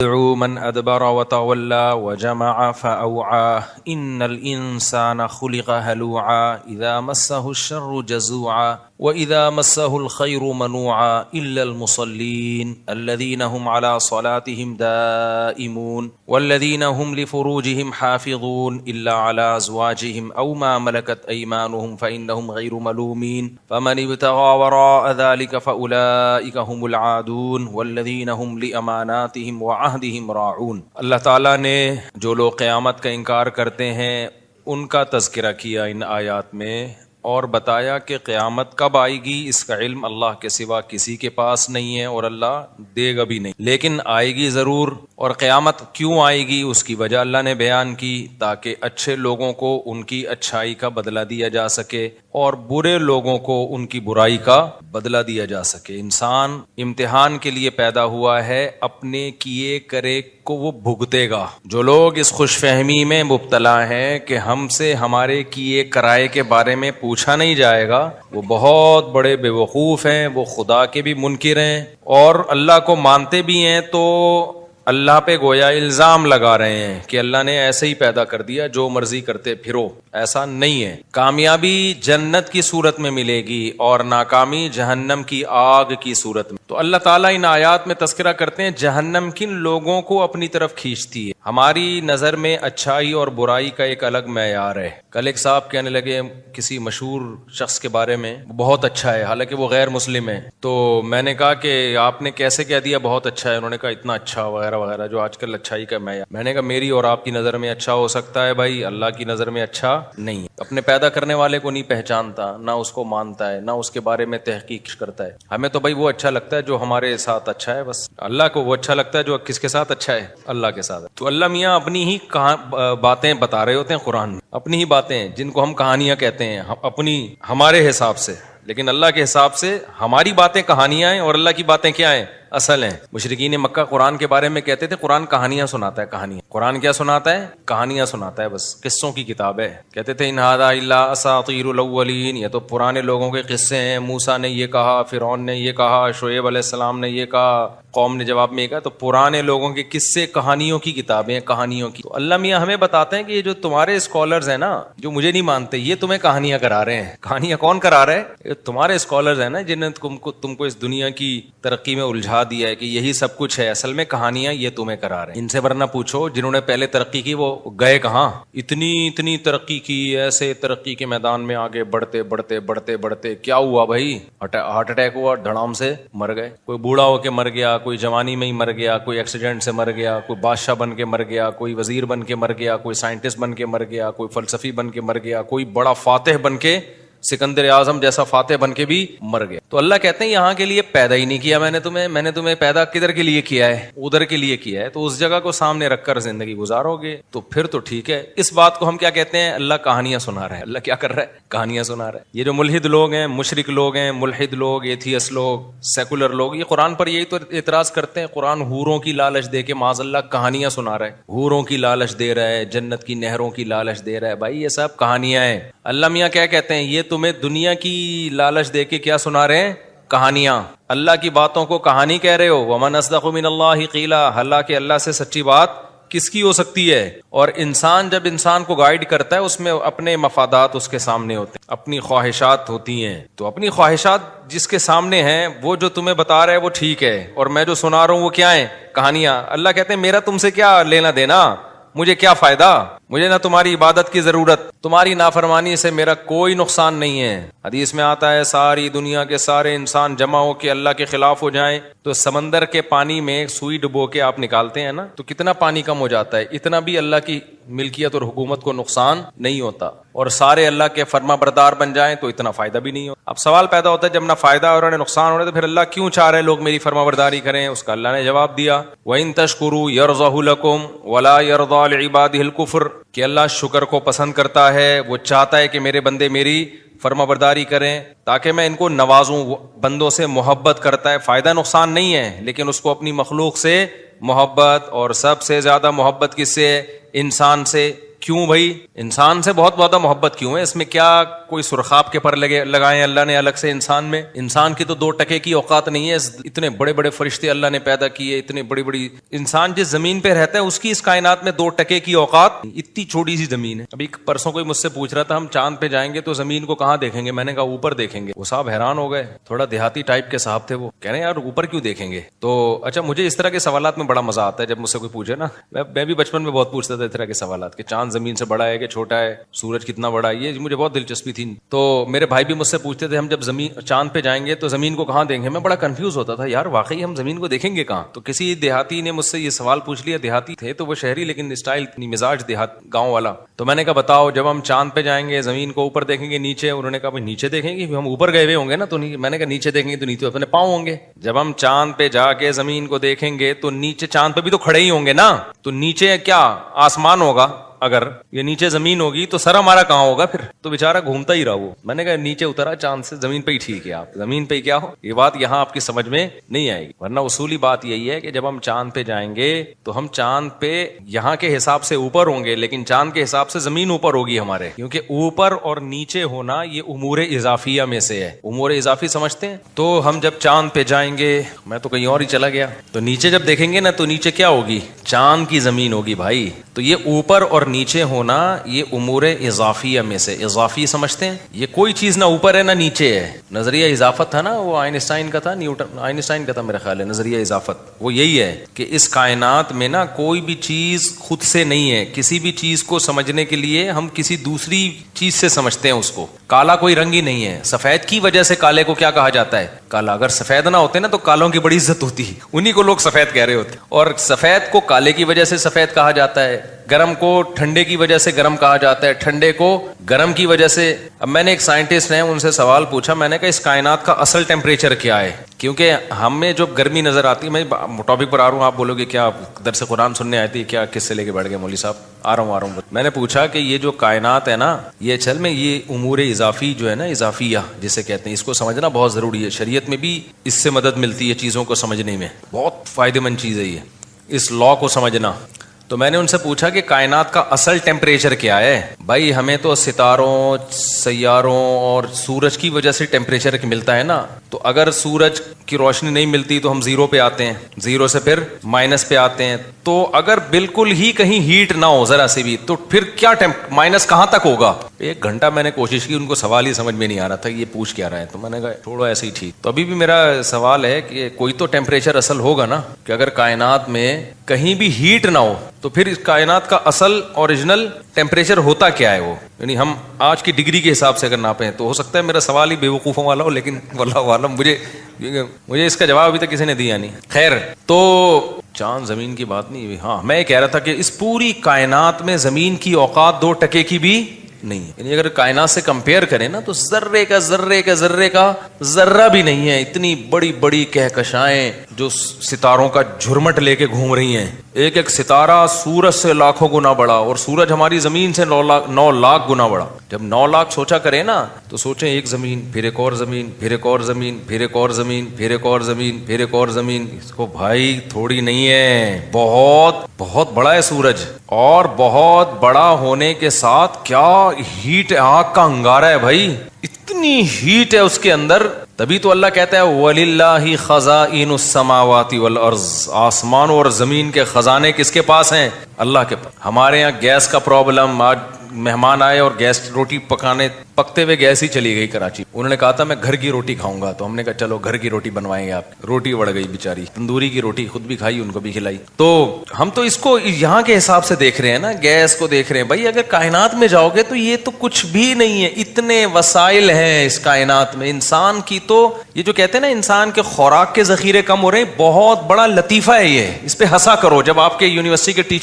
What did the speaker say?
ادعوا من ادبر وتولى وجمع فأوعى ان الانسان خلق هلوعا اذا مسه الشر جزوعا واذا مسه الخير منوعا الا المصلين الذين هم على صلاتهم دائمون والذين هم لفروجهم حافظون الا على ازواجهم او ما ملكت ايمانهم فانهم غير ملومين فمن ابتغى وراء ذلك فاولئك هم العادون والذين هم لاماناتهم وعهدهم راعون۔ اللہ تعالیٰ نے جو لوگ قیامت کا انکار کرتے ہیں ان کا تذکرہ کیا ان آیات میں، اور بتایا کہ قیامت کب آئے گی اس کا علم اللہ کے سوا کسی کے پاس نہیں ہے، اور اللہ دے گا بھی نہیں، لیکن آئے گی ضرور۔ اور قیامت کیوں آئے گی اس کی وجہ اللہ نے بیان کی، تاکہ اچھے لوگوں کو ان کی اچھائی کا بدلہ دیا جا سکے اور برے لوگوں کو ان کی برائی کا بدلہ دیا جا سکے۔ انسان امتحان کے لیے پیدا ہوا ہے، اپنے کیے کرے کو وہ بھگتے گا۔ جو لوگ اس خوش فہمی میں مبتلا ہیں کہ ہم سے ہمارے کیے کرائے کے بارے میں پوچھا نہیں جائے گا، وہ بہت بڑے بے وقوف ہیں، وہ خدا کے بھی منکر ہیں، اور اللہ کو مانتے بھی ہیں تو اللہ پہ گویا الزام لگا رہے ہیں کہ اللہ نے ایسے ہی پیدا کر دیا، جو مرضی کرتے پھرو۔ ایسا نہیں ہے۔ کامیابی جنت کی صورت میں ملے گی اور ناکامی جہنم کی آگ کی صورت میں۔ تو اللہ تعالیٰ ان آیات میں تذکرہ کرتے ہیں جہنم کن لوگوں کو اپنی طرف کھینچتی ہے۔ ہماری نظر میں اچھائی اور برائی کا ایک الگ معیار ہے۔ کل ایک صاحب کہنے لگے کسی مشہور شخص کے بارے میں، بہت اچھا ہے، حالانکہ وہ غیر مسلم ہے۔ تو میں نے کہا کہ آپ نے کیسے کہہ دیا بہت اچھا ہے؟ انہوں نے کہا اتنا اچھا وغیرہ وغیرہ، جو آج کل اچھائی کا معیار۔ میں نے کہا میری اور آپ کی نظر میں اچھا ہو سکتا ہے بھائی، اللہ کی نظر میں اچھا نہیں۔ اپنے پیدا کرنے والے کو نہیں پہچانتا، نہ اس کو مانتا ہے، نہ اس کے بارے میں تحقیق کرتا ہے۔ ہمیں تو بھائی وہ اچھا لگتا ہے جو ہمارے ساتھ اچھا ہے، بس۔ اللہ کو وہ اچھا لگتا ہے جو کس کے ساتھ اچھا ہے؟ اللہ کے ساتھ۔ تو اللہ میاں اپنی ہی باتیں بتا رہے ہوتے ہیں قرآن میں، اپنی ہی باتیں جن کو ہم کہانیاں کہتے ہیں، اپنی ہمارے حساب سے، لیکن اللہ کے حساب سے ہماری باتیں کہانیاں ہیں اور اللہ کی باتیں کیا ہیں؟ اصل ہیں۔ مشرکین مکہ قرآن کے بارے میں کہتے تھے قرآن کہانیاں سناتا ہے، کہانیاں۔ قرآن کیا سناتا ہے؟ کہانیاں سناتا ہے، بس قصوں کی کتاب ہے۔ کہتے تھے ان ھذا الا اساطیر الاولین، یہ تو پرانے لوگوں کے قصے ہیں، موسیٰ نے یہ کہا، فرعون نے یہ کہا، شعیب علیہ السلام نے یہ کہا، قوم نے جواب میں یہ کہا۔ تو پرانے لوگوں کے قصے، کہانیوں کی کتابیں، کہانیوں کی۔ تو اللہ میاں ہمیں بتاتے ہیں کہ یہ جو تمہارے اسکالرز ہیں نا، جو مجھے نہیں مانتے، یہ تمہیں کہانیاں کرا رہے ہیں۔ کہانیاں کون کرا رہے ہیں؟ یہ تمہارے اسکالرز ہیں نا، جنہیں تم کو اس دنیا کی ترقی میں الجھا دیا ہے کہ یہی سب کچھ ہے۔ اصل میں کہانیاں یہ تمہیں کرا رہے ہیں۔ ان سے ورنہ پوچھو جنہوں نے پہلے ترقی کی وہ گئے کہاں؟ اتنی ترقی کی، ایسے ترقی کے میدان میں آگے بڑھتے بڑھتے بڑھتے بڑھتے کیا ہوا بھائی؟ ہارٹ اٹیک ہوا، دھڑام سے مر گئے۔ کوئی بوڑھا ہو کے مر گیا، کوئی جوانی میں ہی مر گیا، کوئی ایکسیڈنٹ سے مر گیا، کوئی بادشاہ بن کے مر گیا، کوئی وزیر بن کے مر گیا، کوئی سائنٹسٹ بن کے مر گیا، کوئی فلسفی بن کے مر گیا، کوئی بڑا فاتح بن کے، سکندر اعظم جیسا فاتح بن کے بھی مر گیا۔ تو اللہ کہتے ہیں یہاں کے لیے پیدا ہی نہیں کیا میں نے تمہیں پیدا کدھر کے لیے کیا ہے؟ ادھر کے لیے کیا ہے۔ تو اس جگہ کو سامنے رکھ کر زندگی گزارو گے تو پھر تو ٹھیک ہے۔ اس بات کو ہم کیا کہتے ہیں؟ اللہ کہانیاں سنا رہا ہے۔ اللہ کیا کر رہا ہے؟ کہانیاں سنا رہا ہے۔ یہ جو ملحد لوگ ہیں، مشرک لوگ ہیں، ملحد لوگ، ایتھیس لوگ، سیکولر لوگ، یہ قرآن پر یہی تو اعتراض کرتے ہیں۔ قرآن حوروں کی لالچ دے کے معاذ اللہ کہانیاں سنا رہا ہے، حوروں کی لالچ دے رہا ہے، جنت کی نہروں کی لالچ دے رہا ہے۔ بھائی یہ سب کہانیاں ہیں۔ اللہ میاں کیا کہتے ہیں؟ یہ تمہیں دنیا کی لالچ دے کے کیا سنا رہے ہیں؟ کہانیاں۔ اللہ کی باتوں کو کہانی کہہ رہے ہو۔ ومن اصدق من اللہ قیلا، حالانکہ اللہ سے سچی بات کس کی ہو سکتی ہے؟ اور انسان جب انسان کو گائیڈ کرتا ہے، اس میں اپنے مفادات اس کے سامنے ہوتے ہیں، اپنی خواہشات ہوتی ہیں۔ تو اپنی خواہشات جس کے سامنے ہیں، وہ جو تمہیں بتا رہا ہے وہ ٹھیک ہے، اور میں جو سنا رہا ہوں وہ کیا ہے؟ کہانیاں۔ اللہ کہتے ہیں میرا تم سے کیا لینا دینا، مجھے کیا فائدہ، مجھے نہ تمہاری عبادت کی ضرورت، تمہاری نافرمانی سے میرا کوئی نقصان نہیں ہے۔ حدیث میں آتا ہے ساری دنیا کے سارے انسان جمع ہو کے اللہ کے خلاف ہو جائیں تو سمندر کے پانی میں سوئی ڈبو کے آپ نکالتے ہیں نا، تو کتنا پانی کم ہو جاتا ہے، اتنا بھی اللہ کی ملکیت اور حکومت کو نقصان نہیں ہوتا۔ اور سارے اللہ کے فرما بردار بن جائیں تو اتنا فائدہ بھی نہیں ہوتا۔ اب سوال پیدا ہوتا ہے جب نہ فائدہ اور نہ نقصان ہو رہا ہے تو پھر اللہ کیوں چاہ رہے لوگ میری فرما برداری کریں؟ اس کا اللہ نے جواب دیا، وَإِن تَشْكُرُوا يَرْضَهُ لَكُمْ وَلَا يَرْضَى لِعِبَادِهِ الْكُفْرَ، کہ اللہ شکر کو پسند کرتا ہے، وہ چاہتا ہے کہ میرے بندے میری فرما برداری کریں تاکہ میں ان کو نوازوں۔ بندوں سے محبت کرتا ہے، فائدہ نقصان نہیں ہے، لیکن اس کو اپنی مخلوق سے محبت، اور سب سے زیادہ محبت کس سے ہے؟ انسان سے۔ کیوں بھائی؟ انسان سے بہت زیادہ محبت کیوں ہے؟ اس میں کیا کوئی سرخاب کے پر لگائے اللہ نے الگ سے انسان میں. انسان کی تو 2 ٹکے کی اوقات نہیں ہے. اتنے بڑے بڑے فرشتے اللہ نے پیدا کیے, اتنے بڑی بڑی. انسان جس زمین پہ رہتا ہے اس کی اس کائنات میں 2 ٹکے کی اوقات. اتنی چھوٹی سی زمین ہے. ابھی پرسوں کوئی مجھ سے پوچھ رہا تھا ہم چاند پہ جائیں گے تو زمین کو کہاں دیکھیں گے؟ میں نے کہا اوپر دیکھیں گے. وہ صاحب حیران ہو گئے, تھوڑا دیہاتی ٹائپ کے صاحب تھے. وہ کہہ رہے ہیں یار اوپر کیوں دیکھیں گے؟ تو اچھا مجھے اس طرح کے سوالات میں بڑا مزہ آتا ہے جب مجھ سے کوئی پوچھے نا. میں بھی بچپن میں بہت پوچھتا تھا اس طرح کے سوالات کہ چاند زمین سے بڑا ہے کہ چھوٹا ہے, سورج کتنا بڑا ہے, یہ مجھے بہت دلچسپی تھی. تو میرے بھائی بھی مجھ سے پوچھتے تھے ہم جب چاند پہ جائیں گے تو زمین کو کہاں دیکھیں گے. میں بڑا کنفیوز ہوتا تھا یار واقعی ہم زمین کو دیکھیں گے کہاں؟ تو کسی دیہاتی نے مجھ سے یہ سوال پوچھ لیا. دیہاتی تھے تو وہ شہری لیکن اسٹائل مزاج دیہات گاؤں والا. تو میں نے کہا بتاؤ جب ہم چاند پہ جائیں گے زمین کو اوپر دیکھیں گے نیچے؟ انہوں نے کہا بھائی نیچے دیکھیں گے, ہم اوپر گئے ہوئے ہوں گے نا. تو میں نے کہا نیچے دیکھیں گے تو نیچے اپنے پاؤں ہوں گے. جب ہم چاند پہ جا کے زمین کو دیکھیں گے تو نیچے چاند پہ بھی تو کھڑے ہی ہوں گے نا. تو نیچے کیا آسمان ہوگا؟ اگر یہ نیچے زمین ہوگی تو سر ہمارا کہاں ہوگا پھر؟ تو بےچارا گھومتا ہی رہا وہ. میں نے کہا نیچے اترا چاند سے, زمین پہ ہی ٹھیک ہے, آپ زمین پہ ہی کیا ہو. یہ بات یہاں آپ کی سمجھ میں نہیں آئے گی, ورنہ اصولی بات یہی ہے کہ جب ہم چاند پہ جائیں گے تو ہم چاند پہ یہاں کے حساب سے اوپر ہوں گے, لیکن چاند کے حساب سے زمین اوپر ہوگی ہمارے, کیونکہ اوپر اور نیچے ہونا یہ امور اضافیہ میں سے ہے. امور اضافی سمجھتے ہیں؟ تو ہم جب چاند پہ جائیں گے, میں تو کہیں اور ہی چلا گیا, تو نیچے جب دیکھیں گے نا تو نیچے کیا ہوگی؟ چاند کی زمین ہوگی بھائی. تو یہ اوپر اور نیچے ہونا یہ امور اضافیہ میں سے. اضافی سمجھتے ہیں؟ یہ کوئی چیز نہ اوپر ہے نہ نیچے ہے. نظریہ اضافت تھا نا, وہ آئنسٹائن کا تھا, آئنسٹائن کا تھا میرا خیال ہے نظریہ اضافت. وہ یہی ہے کہ اس کائنات میں نا کوئی بھی چیز خود سے نہیں ہے. کسی بھی چیز کو سمجھنے کے لیے ہم کسی دوسری چیز سے سمجھتے ہیں اس کو. کالا کوئی رنگ ہی نہیں ہے. سفید کی وجہ سے کالے کو کیا کہا جاتا ہے؟ کالا. اگر سفید نہ ہوتے نا تو کالوں کی بڑی عزت ہوتی, انہی کو لوگ سفید کہہ رہے ہوتے. اور سفید کو کالے کی وجہ سے سفید کہا جاتا ہے, گرم کو ٹھنڈے کی وجہ سے گرم کہا جاتا ہے, ٹھنڈے کو گرم کی وجہ سے. اب میں نے ایک سائنٹسٹ ہیں ان سے سوال پوچھا, میں نے کہا اس کائنات کا اصل ٹیمپریچر کیا ہے؟ کیونکہ ہمیں جو گرمی نظر آتی ہے, میں ٹاپک پر آ رہا ہوں, آپ بولو گے کیا درس قرآن سننے آئی تھی کیا, کس سے لے کے بیٹھ گئے مولوی صاحب؟ آ رہا ہوں. میں نے پوچھا کہ یہ جو کائنات ہے نا, یہ اصل میں یہ امور اضافی جو ہے نا, اضافیہ جسے کہتے ہیں, اس کو سمجھنا بہت ضروری ہے. شریعت میں بھی اس سے مدد ملتی ہے چیزوں کو سمجھنے میں, بہت فائدہ مند چیز ہے یہ, اس لا کو سمجھنا. تو میں نے ان سے پوچھا کہ کائنات کا اصل ٹیمپریچر کیا ہے؟ بھائی ہمیں تو ستاروں, سیاروں اور سورج کی وجہ سے ٹیمپریچر ملتا ہے نا. تو اگر سورج کی روشنی نہیں ملتی تو ہم 0 پہ آتے ہیں, 0 سے پھر مائنس پہ آتے ہیں. تو اگر بالکل ہی کہیں ہیٹ نہ ہو ذرا سی بھی تو پھر کیا مائنس کہاں تک ہوگا؟ 1 گھنٹہ میں نے کوشش کی, ان کو سوال ہی سمجھ میں نہیں آ رہا تھا یہ پوچھ کیا رہا ہے. تو میں نے کہا چھوڑو ایسے ہی ٹھیک. تو ابھی بھی میرا سوال ہے کہ کوئی تو ٹیمپریچر اصل ہوگا نا, کہ اگر کائنات میں کہیں بھی ہیٹ نہ ہو تو پھر اس کائنات کا اصل اوریجنل ٹیمپریچر ہوتا کیا ہے وہ؟ یعنی ہم آج کی ڈگری کے حساب سے اگر ناپیں تو ہو سکتا ہے میرا سوال ہی بے وقوفوں والا ہو, لیکن واللہ عالم مجھے اس کا جواب ابھی تک کسی نے دیا نہیں. خیر, تو چاند زمین کی بات نہیں. ہاں میں کہہ رہا تھا کہ اس پوری کائنات میں زمین کی اوقات 2 ٹکے کی بھی نہیں ہے. یعنی اگر کائنات سے کمپیئر کریں نا تو ذرے کا ذرہ بھی نہیں ہے. اتنی بڑی بڑی کہکشائیں جو ستاروں کا جھرمٹ لے کے گھوم رہی ہیں. ایک ایک ستارہ سورج سے لاکھوں گنا بڑا, اور سورج ہماری زمین سے 9 لاکھ گنا بڑا. جب 9 لاکھ سوچا کریں نا تو سوچیں ایک زمین, پھر ایک اور زمین, پھر ایک اور زمین, پھر ایک اور زمین, پھر ایک اور زمین, پھر ایک اور زمین. اس کو بھائی تھوڑی نہیں ہے, بہت بہت بڑا ہے سورج, اور بہت بڑا ہونے کے ساتھ کیا ہیٹ, آگ کا انگارہ ہے بھائی, اتنی ہیٹ ہے اس کے اندر. تبھی تو اللہ کہتا ہے وَلِلَّهِ خَزَائِنُ السَّمَاوَاتِ وَالْأَرْضِ, آسمان اور زمین کے خزانے کس کے پاس ہیں؟ اللہ کے پاس. ہمارے یہاں گیس کا پرابلم, آج مہمان آئے اور گیس روٹی پکتے ہوئے گیس ہی چلی گئی کراچی. انہوں نے کہا تھا میں گھر کی روٹی کھاؤں گا, تو ہم نے کہا چلو گھر کی روٹی بنوائیں گے آپ. روٹی بڑھ گئی بیچاری, تندوری کی روٹی, خود بھی کھائی ان کو بھی کھلائی. تو ہم تو اس کو یہاں کے حساب سے دیکھ رہے ہیں نا, گیس کو دیکھ رہے ہیں. بھائی اگر کائنات میں جاؤ گے تو یہ تو کچھ بھی نہیں ہے. اتنے وسائل ہیں اس کائنات میں. انسان کی تو یہ جو کہتے ہیں نا انسان کے خوراک کے ذخیرے کم ہو رہے ہیں, بہت بڑا لطیفہ ہے یہ. اس پہ ہنسا کرو جب آپ کے یونیورسٹی کے ٹیچر